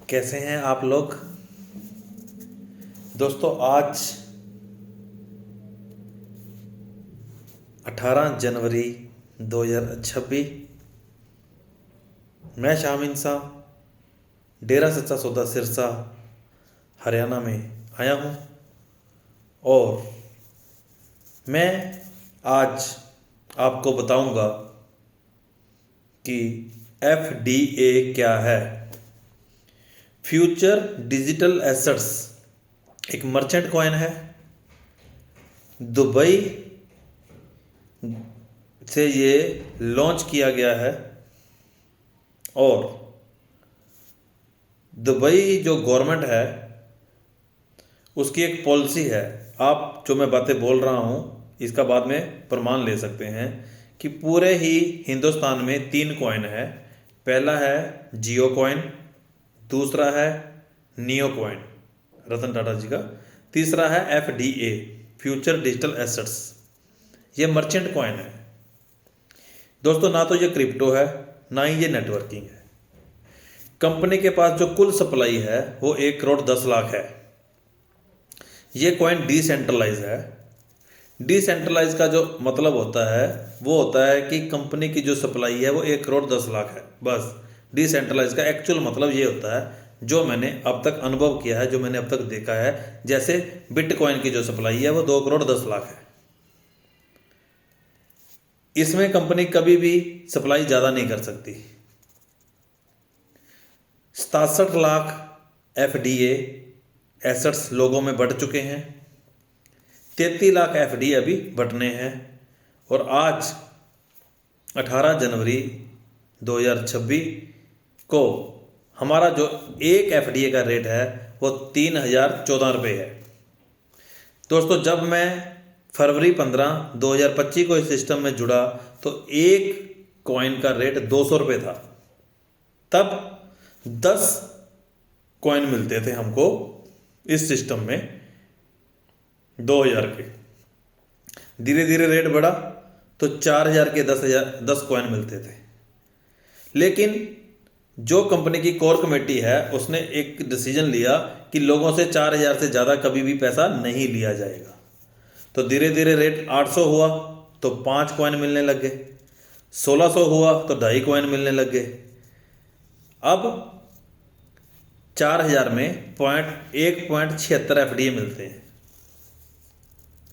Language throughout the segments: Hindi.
कैसे हैं आप लोग। दोस्तों आज 18 जनवरी 2026 मैं शाम इंसान डेरा सच्चा सौदा सिरसा हरियाणा में आया हूँ और मैं आज आपको बताऊंगा कि एफडीए क्या है। फ्यूचर डिजिटल एसेट्स एक मर्चेंट कॉइन है। दुबई से ये लॉन्च किया गया है और दुबई जो गवर्नमेंट है उसकी एक पॉलिसी है। आप जो मैं बातें बोल रहा हूँ इसका बाद में प्रमाण ले सकते हैं कि पूरे ही हिंदुस्तान में 3 कॉइन है। पहला है जियो कॉइन, दूसरा है नियो कॉइन रतन टाटा जी का, तीसरा है एफडीए फ्यूचर डिजिटल एसेट्स। ये मर्चेंट कॉइन है दोस्तों। ना तो ये क्रिप्टो है ना ही ये नेटवर्किंग है। कंपनी के पास जो कुल सप्लाई है वो 1,10,00,000 है। ये कॉइन डिसेंट्रलाइज है। डिसेंट्रलाइज का जो मतलब होता है वो होता है कि कंपनी की जो सप्लाई है वो 1,10,00,000 है बस। डिसेंट्रलाइज का एक्चुअल मतलब ये होता है जो मैंने अब तक अनुभव किया है, जो मैंने अब तक देखा है। जैसे बिटकॉइन की जो सप्लाई है वो 2,10,00,000 है। इसमें कंपनी कभी भी सप्लाई ज़्यादा नहीं कर सकती। 67 लाख एफडीए एसेट्स लोगों में बढ़ चुके हैं। 33 लाख एफडीए अभी बढ़ने हैं और आज 18 जनवरी 2026 को हमारा जो एक एफडीए का रेट है वो 3,014 रुपये है। दोस्तों जब मैं फरवरी 15 2025 को इस सिस्टम में जुड़ा तो एक कॉइन का रेट 200 रुपये था। तब 10 कॉइन मिलते थे हमको इस सिस्टम में 2,000 के। धीरे धीरे रेट बढ़ा तो 4,000 के 10 कॉइन मिलते थे। लेकिन जो कंपनी की कोर कमेटी है उसने एक डिसीजन लिया कि लोगों से 4,000 से ज़्यादा कभी भी पैसा नहीं लिया जाएगा। तो धीरे धीरे रेट 800 हुआ तो 5 कॉइन मिलने लग गए, 1,600 हुआ तो 2.5 कॉइन मिलने लग गए। अब 4,000 में 1.76 एफडीए मिलते हैं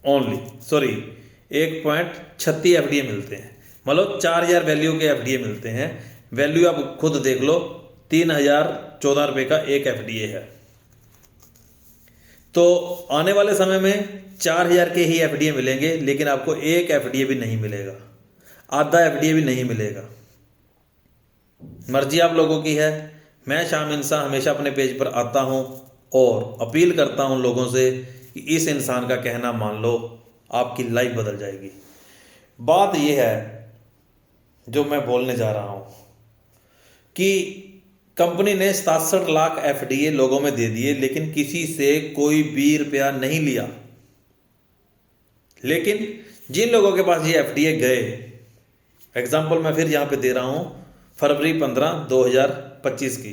ओनली, सॉरी 1.36 एफडीए मिलते हैं। मतलब 4,000 वैल्यू के एफडीए मिलते हैं। वैल्यू आप खुद देख लो, 3,014 रुपये का एक एफडीए है। तो आने वाले समय में 4,000 के ही एफडीए मिलेंगे, लेकिन आपको एक एफडीए भी नहीं मिलेगा, आधा एफडीए भी नहीं मिलेगा। मर्जी आप लोगों की है। मैं शाम इंसान हमेशा अपने पेज पर आता हूं और अपील करता हूं लोगों से कि इस इंसान का कहना मान लो, आपकी लाइफ बदल जाएगी। बात यह है जो मैं बोलने जा रहा हूं कि कंपनी ने 67 लाख एफडीए लोगों में दे दिए, लेकिन किसी से कोई भी रुपया नहीं लिया। लेकिन जिन लोगों के पास ये एफडीए गए, एग्जाम्पल मैं फिर यहाँ पे दे रहा हूँ फरवरी 15 2025 की,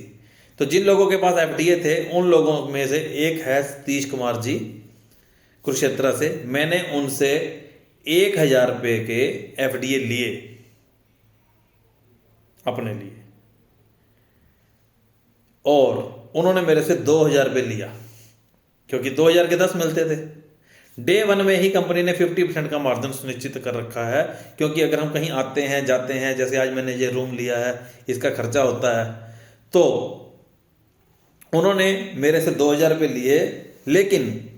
तो जिन लोगों के पास एफडीए थे उन लोगों में से एक है सतीश कुमार जी कुरुक्षेत्र से। मैंने उनसे 1,000 रुपये के एफडीए लिए अपने लिए और उन्होंने मेरे से 2,000 रुपये लिया, क्योंकि 2,000 के 10 मिलते थे। डे 1 में ही कंपनी ने 50% का मार्जिन सुनिश्चित कर रखा है, क्योंकि अगर हम कहीं आते हैं जाते हैं, जैसे आज मैंने ये रूम लिया है इसका खर्चा होता है, तो उन्होंने मेरे से 2,000 रुपये लिए। लेकिन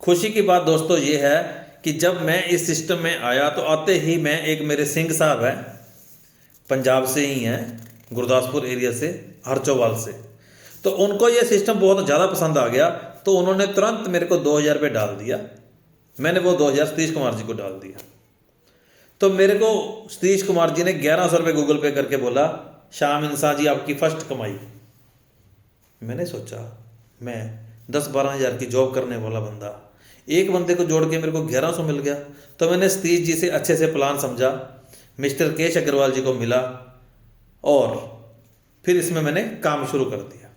खुशी की बात दोस्तों ये है कि जब मैं इस सिस्टम में आया तो आते ही मैं, एक मेरे सिंह साहब हैं, पंजाब से ही हैं, गुरदासपुर एरिया से, हरचोवाल से, तो उनको ये सिस्टम बहुत ज़्यादा पसंद आ गया। तो उन्होंने तुरंत मेरे को 2,000 रुपये डाल दिया। मैंने वो 2,000 सतीश कुमार जी को डाल दिया। तो मेरे को सतीश कुमार जी ने 1,100 रुपये गूगल पे करके बोला, शाम इंसान जी आपकी फर्स्ट कमाई। मैंने सोचा मैं 10-12 हज़ार की जॉब करने वाला बंदा, एक बंदे को जोड़ के मेरे को 1,100 मिल गया। तो मैंने सतीश जी से अच्छे से प्लान समझा, मिस्टर केश अग्रवाल जी को मिला और फिर इसमें मैंने काम शुरू कर दिया।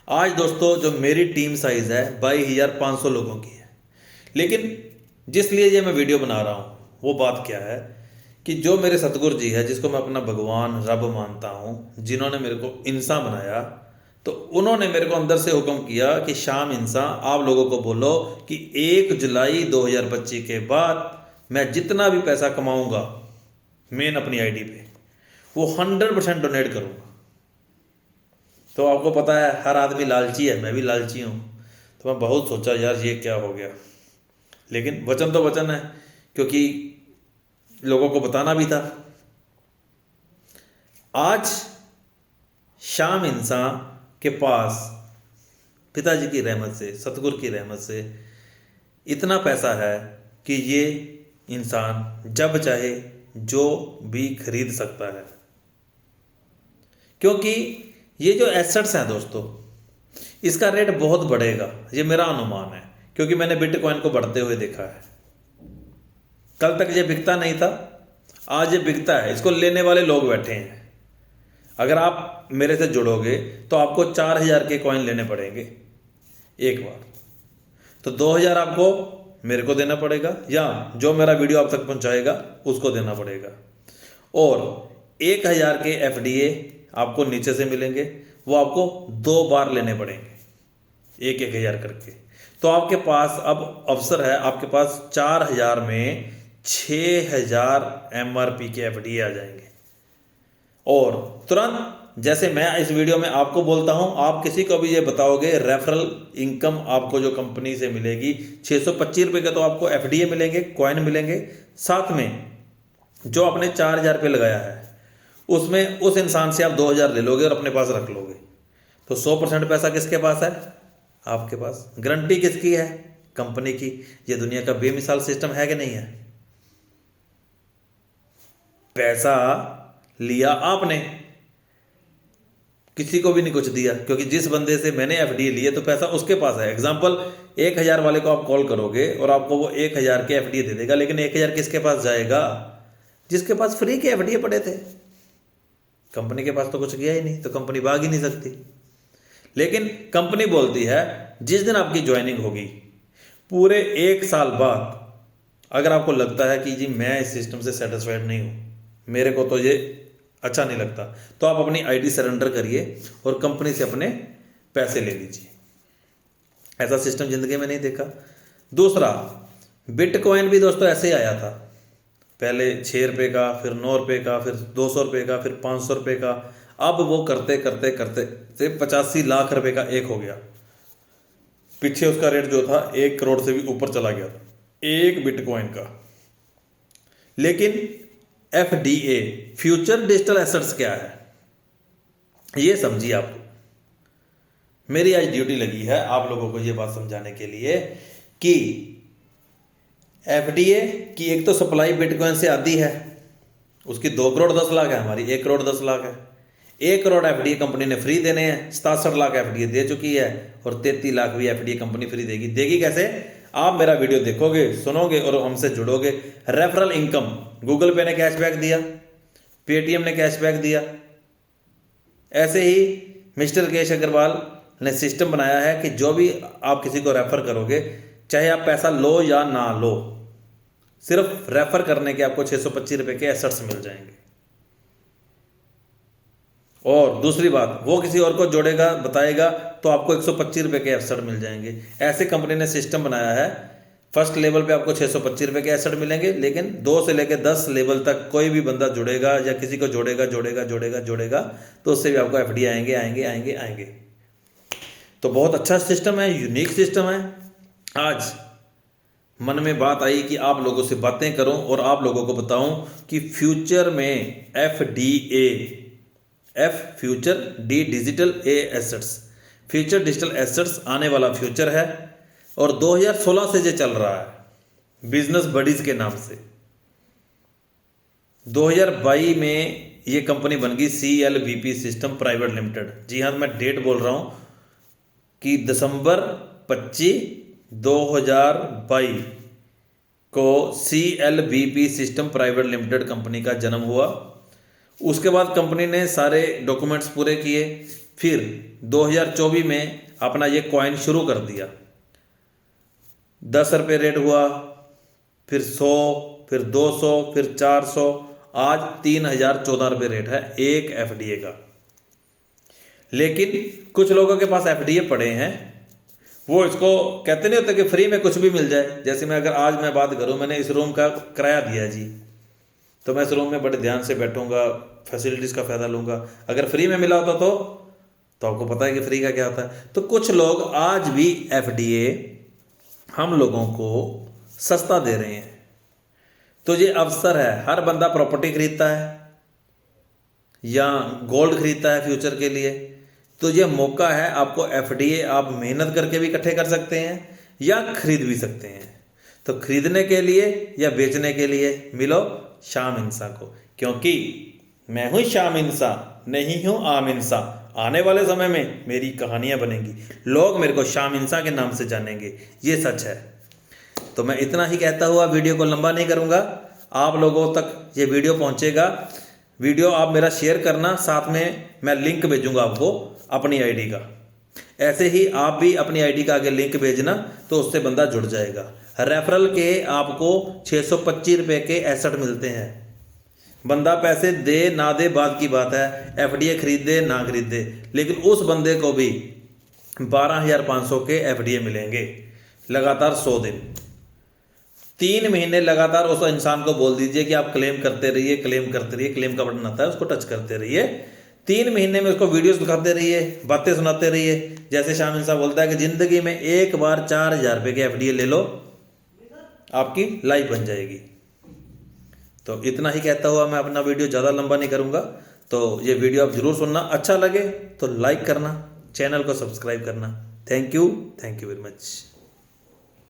आज दोस्तों जो मेरी टीम साइज़ है 22,500 लोगों की है। लेकिन जिस लिए ये मैं वीडियो बना रहा हूँ वो बात क्या है कि जो मेरे सतगुरु जी है, जिसको मैं अपना भगवान रब मानता हूँ, जिन्होंने मेरे को इंसान बनाया, तो उन्होंने मेरे को अंदर से हुक्म किया कि शाम इंसान आप लोगों को बोलो कि 1 जुलाई 2025 के बाद मैं जितना भी पैसा कमाऊंगा मेन अपनी आईडी पे, वो 100% डोनेट करूंगा। तो आपको पता है हर आदमी लालची है, मैं भी लालची हूँ। तो मैं बहुत सोचा यार ये क्या हो गया, लेकिन वचन तो वचन है, क्योंकि लोगों को बताना भी था। आज शाम इंसान के पास पिताजी की रहमत से, सतगुरु की रहमत से इतना पैसा है कि ये इंसान जब चाहे जो भी खरीद सकता है। क्योंकि ये जो एसेट्स हैं दोस्तों, इसका रेट बहुत बढ़ेगा, ये मेरा अनुमान है, क्योंकि मैंने बिटकॉइन को बढ़ते हुए देखा है। कल तक ये बिकता नहीं था, आज ये बिकता है। इसको लेने वाले लोग बैठे हैं। अगर आप मेरे से जुड़ोगे तो आपको 4,000 के कॉइन लेने पड़ेंगे एक बार, तो 2,000 आपको मेरे को देना पड़ेगा, या जो मेरा वीडियो आप तक पहुंचाएगा उसको देना पड़ेगा। और 1,000 के एफडीए आपको नीचे से मिलेंगे, वो आपको 2 बार लेने पड़ेंगे, 1,000 करके। तो आपके पास अब अवसर है, आपके पास 4,000 में 6,000 एमआरपी के एफडीए आ जाएंगे। और तुरंत जैसे मैं इस वीडियो में आपको बोलता हूं, आप किसी को भी ये बताओगे, रेफरल इनकम आपको जो कंपनी से मिलेगी 625 रुपये का, तो आपको एफडीए मिलेंगे, कॉइन मिलेंगे। साथ में जो आपने 4,000 रुपये लगाया है उसमें उस इंसान से आप 2,000 ले लोगे और अपने पास रख लोगे। तो 100% पैसा किसके पास है? आपके पास। गारंटी किसकी है? कंपनी की। ये दुनिया का बेमिसाल सिस्टम है कि नहीं है? पैसा लिया आपने, किसी को भी नहीं कुछ दिया, क्योंकि जिस बंदे से मैंने एफडीए लिए तो पैसा उसके पास है। एग्जांपल 1,000 वाले को आप कॉल करोगे और आपको वो 1,000 के एफडीए दे देगा, लेकिन 1,000 किसके पास जाएगा? जिसके पास फ्री के एफडीए पड़े थे। कंपनी के पास तो कुछ गया ही नहीं, तो कंपनी भाग ही नहीं सकती। लेकिन कंपनी बोलती है जिस दिन आपकी ज्वाइनिंग होगी, पूरे 1 साल बाद अगर आपको लगता है कि जी मैं इस सिस्टम से सेटिस्फाइड नहीं हूँ, मेरे को तो ये अच्छा नहीं लगता, तो आप अपनी आईडी सरेंडर करिए और कंपनी से अपने पैसे ले लीजिए। ऐसा सिस्टम जिंदगी में नहीं देखा। दूसरा, बिटकॉइन भी दोस्तों ऐसे ही आया था। पहले 6 रुपये का, फिर 9 रुपये का, फिर 200 रुपये का, फिर 500 रुपये का। अब वो करते करते करते से 85 लाख रुपए का एक हो गया। पीछे उसका रेट जो था 1 करोड़ से भी ऊपर चला गया था, एक बिटकॉइन का। लेकिन एफडीए, फ्यूचर डिजिटल एसेट्स क्या है, ये समझिए। आपको मेरी आज ड्यूटी लगी है आप लोगों को ये बात समझाने के लिए कि एफडीए की एक तो सप्लाई बिटकॉइन से आती है, उसकी 2 करोड़ 10 लाख है, हमारी 1 करोड़ 10 लाख है। 1 करोड़ एफडीए कंपनी ने फ्री देने हैं, 67 लाख एफडीए दे चुकी है, और 33 लाख भी एफडीए कंपनी फ्री देगी। देगी कैसे? आप मेरा वीडियो देखोगे, सुनोगे और हमसे जुड़ोगे। रेफरल इनकम, गूगल पे ने कैशबैक दिया, पेटीएम ने कैशबैक दिया। ऐसे ही मिस्टर केश अग्रवाल ने सिस्टम बनाया है कि जो भी आप किसी को रेफर करोगे, चाहे आप पैसा लो या ना लो, सिर्फ रेफर करने के आपको 625 रुपये के एसेट्स मिल जाएंगे। और दूसरी बात, वो किसी और को जोड़ेगा, बताएगा, तो आपको 125 रुपये के एसेट मिल जाएंगे। ऐसे कंपनी ने सिस्टम बनाया है। फर्स्ट लेवल पे आपको 625 रुपये के एसेट मिलेंगे, लेकिन 2 से लेकर 10 लेवल तक कोई भी बंदा जुड़ेगा या किसी को जोड़ेगा तो उससे भी आपको एफडी आएंगे। तो बहुत अच्छा सिस्टम है, यूनिक सिस्टम है। आज मन में बात आई कि आप लोगों से बातें करूं और आप लोगों को बताऊं कि फ्यूचर में future D digital assets, future digital assets आने वाला फ्यूचर है। और 2016 से ये चल रहा है बिजनेस बडीज के नाम से। 2022 में ये कंपनी बन गई CLVP सिस्टम प्राइवेट लिमिटेड। जी हाँ, मैं डेट बोल रहा हूँ कि दिसंबर 25, 2022 को CLVP system private limited company का जन्म हुआ। उसके बाद कंपनी ने सारे डॉक्यूमेंट्स पूरे किए, फिर 2024 में अपना ये कॉइन शुरू कर दिया। 10 रुपये रेट हुआ, फिर 100, फिर 200, फिर 400, आज 3014 रुपये रेट है एक एफडीए का। लेकिन कुछ लोगों के पास एफडीए पड़े हैं, वो इसको कहते नहीं होते कि फ्री में कुछ भी मिल जाए। जैसे मैं अगर आज मैं बात करूं, मैंने इस रूम का किराया दिया जी, तो मैं इस रूम में बड़े ध्यान से बैठूंगा, फैसिलिटीज़ का फ़ायदा लूँगा। अगर फ्री में मिला होता तो आपको पता है कि फ्री का क्या होता है। तो कुछ लोग आज भी एफडीए हम लोगों को सस्ता दे रहे हैं। तो ये अवसर है, हर बंदा प्रॉपर्टी खरीदता है या गोल्ड खरीदता है फ्यूचर के लिए, तो ये मौका है आपको एफडीए आप मेहनत करके भी इकट्ठे कर सकते हैं या खरीद भी सकते हैं। तो खरीदने के लिए या बेचने के लिए मिलो शाम इंसा को, क्योंकि मैं हूँ शाम इंसा, नहीं हूँ आम इंसा। आने वाले समय में मेरी कहानियाँ बनेंगी, लोग मेरे को शाम इंसा के नाम से जानेंगे, ये सच है। तो मैं इतना ही कहता हुआ वीडियो को लंबा नहीं करूँगा, आप लोगों तक ये वीडियो पहुँचेगा। वीडियो आप मेरा शेयर करना, साथ में मैं लिंक भेजूँगा आपको अपनी आईडी का। ऐसे ही आप भी अपनी आईडी का आगे लिंक भेजना, तो उससे बंदा जुड़ जाएगा। रेफरल के आपको 625 रुपये के एसेट मिलते हैं। बंदा पैसे दे ना दे बात की बात है, एफडीए खरीदे ना खरीदे, लेकिन उस बंदे को भी 12,500 के एफडीए मिलेंगे लगातार 100 दिन। 3 महीने लगातार उस इंसान को बोल दीजिए कि आप क्लेम करते रहिए, क्लेम करते रहिए, क्लेम का बटन आता है उसको टच करते रहिए। 3 महीने में उसको वीडियोस दिखाते रहिए, बातें सुनाते रहिए। जैसे शाम इंसा बोलता है कि ज़िंदगी में एक बार 4,000 रुपये के एफडीए ले लो, आपकी लाइफ बन जाएगी। तो इतना ही कहता हुआ मैं अपना वीडियो ज़्यादा लंबा नहीं करूँगा। तो ये वीडियो आप ज़रूर सुनना, अच्छा लगे तो लाइक करना, चैनल को सब्सक्राइब करना। Thank you very much.